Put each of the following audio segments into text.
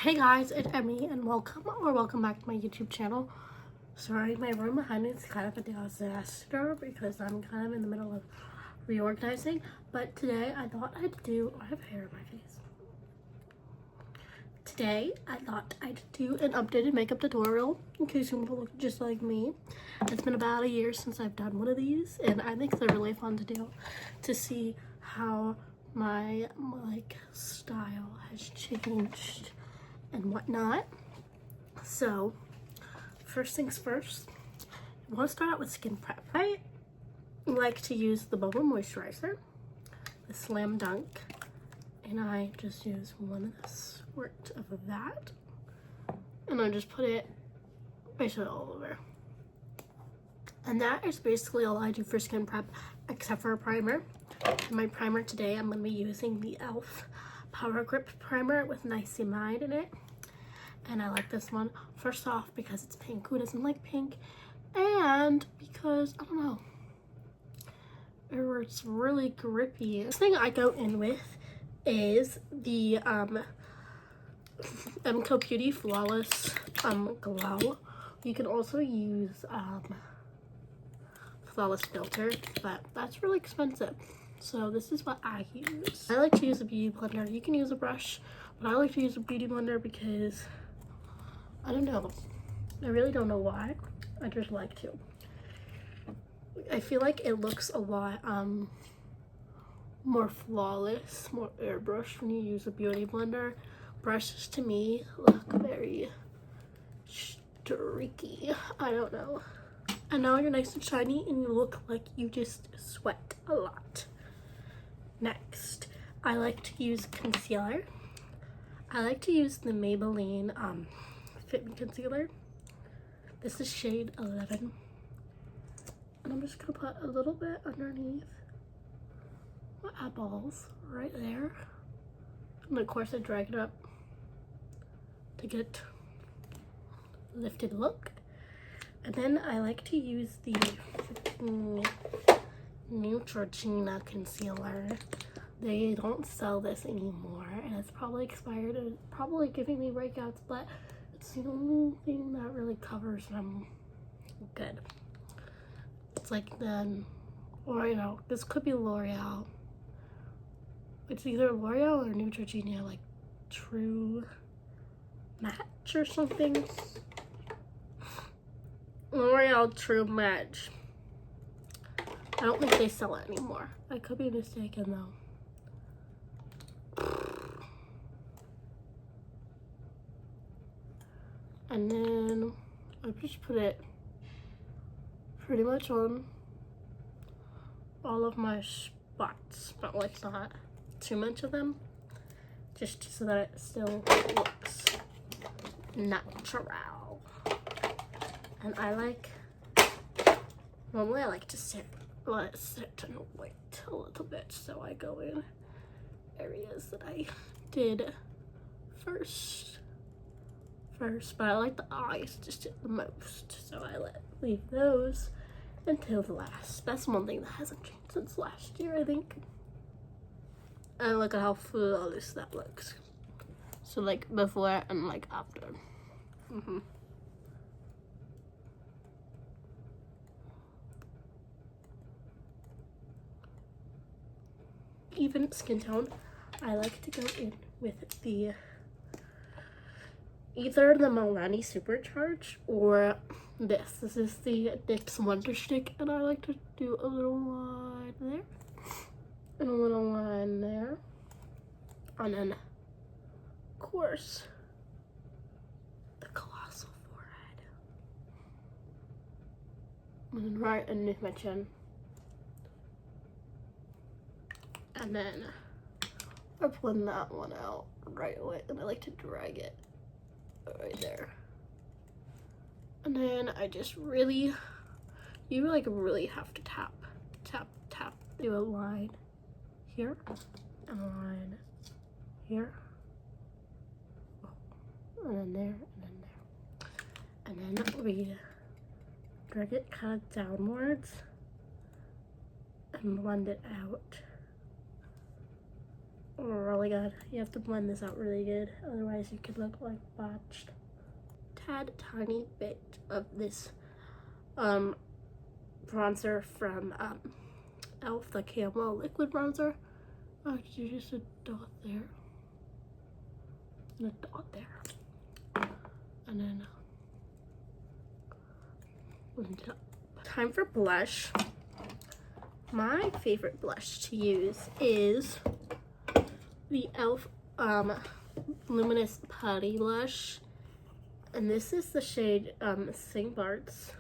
Hey guys, it's Emmy and welcome back to my YouTube channel. Sorry, my room behind me is kind of a disaster because I'm kind of in the middle of reorganizing. But today I thought I have hair in my face. Today I thought I'd do an updated makeup tutorial in case you want to look just like me. It's been about a year since I've done one of these and I think they're really fun to do to see how my style has changed and whatnot. So first things first, I want to start out with skin prep. I like to use the Bubble Moisturizer, the Slam Dunk, and I just use one squirt of that and I just put it basically all over. And that is basically all I do for skin prep except for a primer. And my primer today, I'm going to be using the e.l.f. Power Grip Primer with niacinamide in it. And I like this one, first off, because it's pink. Who doesn't like pink? And because, I don't know, it's really grippy. The thing I go in with is the MCO Beauty Flawless Glow. You can also use Flawless Filter, but that's really expensive. So this is what I use. I like to use a beauty blender. You can use a brush, but I like to use a beauty blender because, I don't know, I really don't know why. I just like to. I feel like it looks a lot more flawless, more airbrushed when you use a beauty blender. Brushes to me look very streaky. I don't know. And now you're nice and shiny and you look like you just sweat a lot. Next, I like to use concealer. I like to use the Maybelline Fit Me Concealer. This is shade 11. And I'm just gonna put a little bit underneath my eyeballs right there. And of course I drag it up to get a lifted look. And then I like to use the Neutrogena concealer. They don't sell this anymore and it's probably expired and it's probably giving me breakouts, but it's the only thing that really covers them good. It's like the, or you know, this could be L'Oreal. It's either L'Oreal or Neutrogena, like True Match or something. L'Oreal True Match. I don't think they sell it anymore. I could be mistaken though. And then I just put it pretty much on all of my spots, but like not too much of them, just so that it still looks natural. And I like, normally I like to let it sit and wait a little bit, so I go in areas that I did first, but I like the eyes just the most, so I leave those until the last. That's one thing that hasn't changed since last year, I think. And look at how flawless that looks. So like before and like after. Even skin tone, I like to go in with the either the Milani Supercharge or this. This is the NYX Wonder Stick, and I like to do a little line there and a little line there, and then of course the colossal forehead, and then right underneath my chin. And then I blend that one out right away, and I like to drag it right there. And then I just really, you like really have to tap, do a line here, and a line here, and then there, and then we drag it kind of downwards and blend it out really really good. You have to blend this out really good, otherwise you could look like botched. Tad tiny bit of this bronzer from Elf, the Camo liquid bronzer. Oh, just a dot there and a dot there, and then blend it up. Time for blush. My favorite blush to use is the Elf Luminous Putty Blush, and this is the shade St. Bart's,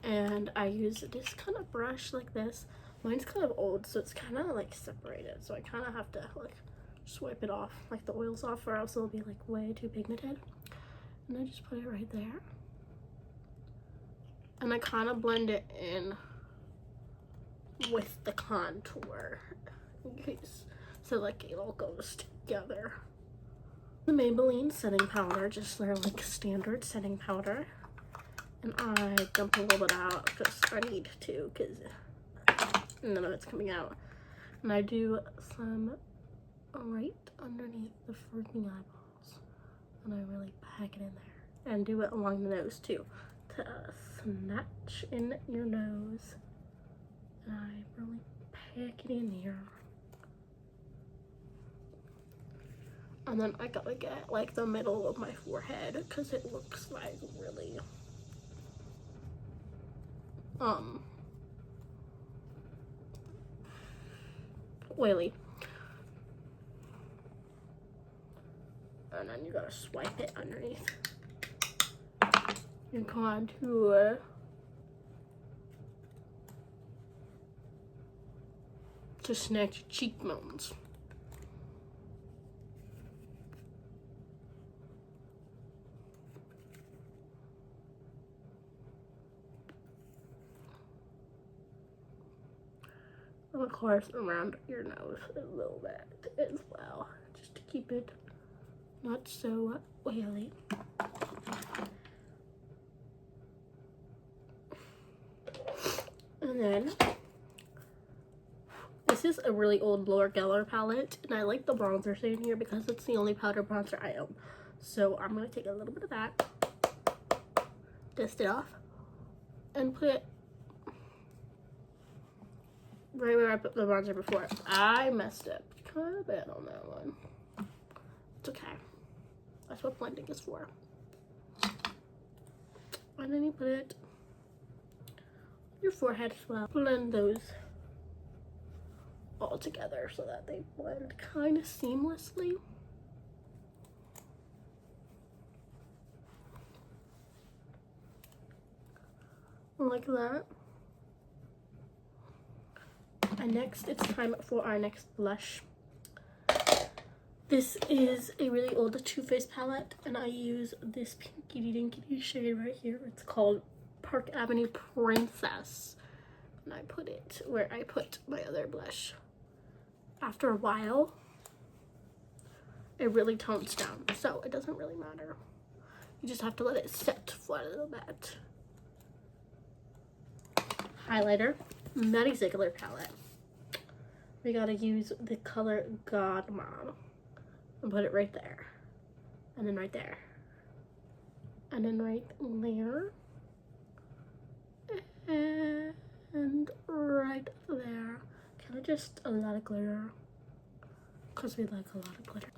and I use this kind of brush like this. Mine's kind of old, so it's kind of like separated, so I kind of have to like swipe it off, like the oils off, or else it'll be like way too pigmented. And I just put it right there, and I kind of blend it in with the contour in case, so like it all goes together. The Maybelline setting powder, just their like standard setting powder, and I dump a little bit out because I need to, because none of it's coming out. And I do some right underneath the freaking eyeballs, and I really pack it in there, and do it along the nose too, to snatch in your nose. And I really pack it in here. And then I gotta get like the middle of my forehead, because it looks like really oily. And then you gotta swipe it underneath your contour. To snatch your cheekbones. And of course around your nose a little bit as well, just to keep it not so oily. And then this is a really old Laura Geller palette, and I like the bronzer shade here because it's the only powder bronzer I own. So I'm going to take a little bit of that, dust it off, and put it right where I put the bronzer before. I messed up kind of bad on that one. It's okay. That's what blending is for. And then you put it on your forehead as well. Blend those all together so that they blend kind of seamlessly. Like that. And next it's time for our next blush. This is a really old Too Faced palette, and I use this pinky dinky shade right here. It's called Park Avenue Princess, and I put it where I put my other blush. After a while, it really tones down, so it doesn't really matter. You just have to let it sit for a little bit. Highlighter, Maddie Ziegler palette. We gotta use the color God Mom and put it right there, and then right there, and then right there, and right there. Kind of just a lot of glitter, because we like a lot of glitter.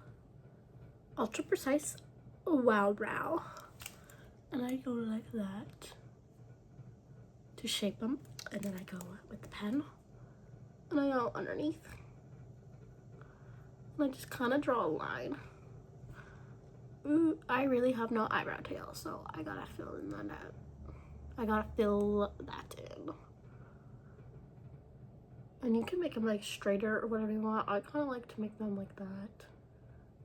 Ultra Precise Wow Brow, and I go like that to shape them, and then I go with the pen, and I go underneath, and I just kind of draw a line. Ooh, I really have no eyebrow tail, so I gotta fill in that. I gotta fill that in. And you can make them like straighter or whatever you want. I kind of like to make them like that.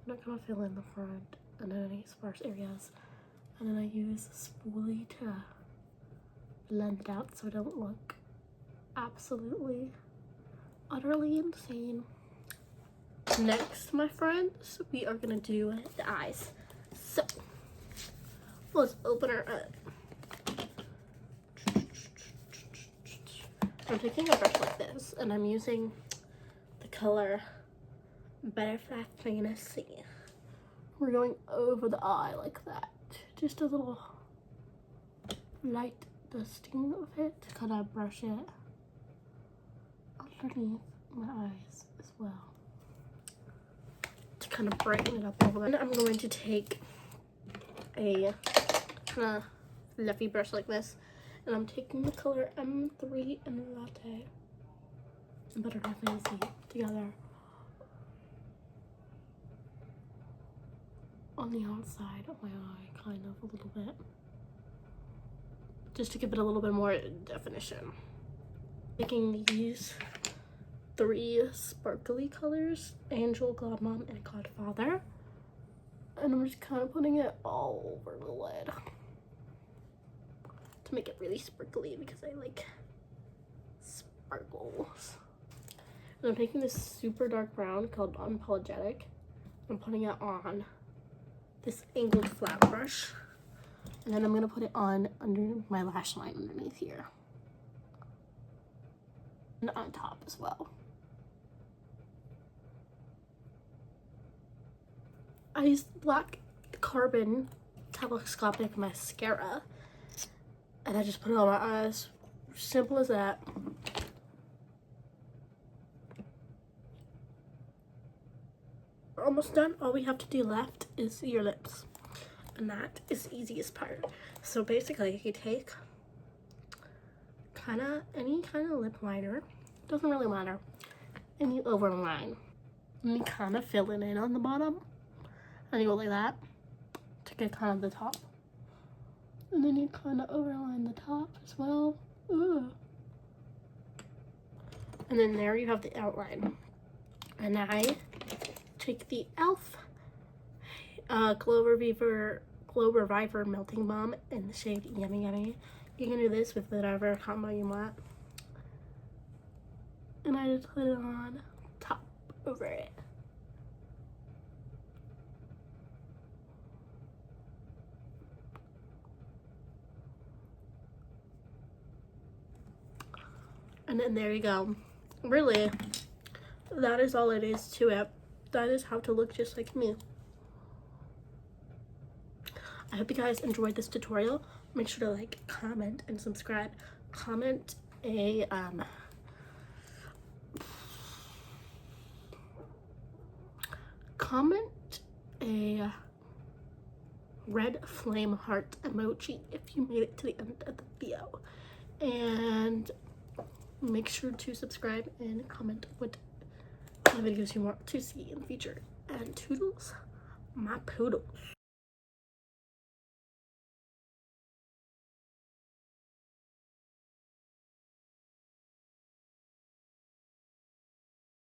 And I kind of fill in the front and then any sparse areas. And then I use a spoolie to blend it out so it don't look absolutely, utterly insane. Next, my friends, we are gonna do the eyes. So, let's open her up. I'm taking a brush like this, and I'm using the color butterfly fantasy. We're going over the eye like that. Just a little light dusting of it. Kind of brush it underneath my eyes as well to kind of brighten it up a little bit. And I'm going to take a kind of fluffy brush like this, and I'm taking the color M3 and Latte and Butterfly Fantasy together on the outside of my eye, kind of a little bit, just to give it a little bit more definition. Taking these 3 sparkly colors, Angel, Godmom, and Godfather, and I'm just kind of putting it all over the lid to make it really sparkly because I like sparkles. And I'm taking this super dark brown called Unapologetic. I'm putting it on this angled flat brush, and then I'm gonna put it on under my lash line underneath here and on top as well. I used black carbon telescopic mascara, and I just put it on my eyes. Simple as that. We're almost done. All we have to do left is your lips, and that is the easiest part. So basically, you take any kind of lip liner, doesn't really matter, and you overline, and you kind of fill it in on the bottom, and you go like that to get kind of the top, and then you kind of overline the top as well. Ooh. And then there you have the outline. And I take the e.l.f. Glow Reviver Melting Balm in the shade Yummy Yummy. You can do this with whatever combo you want. And I just put it on top over it. And then there you go. Really, that is all it is to it. That is how to look just like me. I hope you guys enjoyed this tutorial. Make sure to like, comment, and subscribe. Comment a red flame heart emoji if you made it to the end of the video. And make sure to subscribe and comment what videos you want to see in the future. And toodles, my poodles.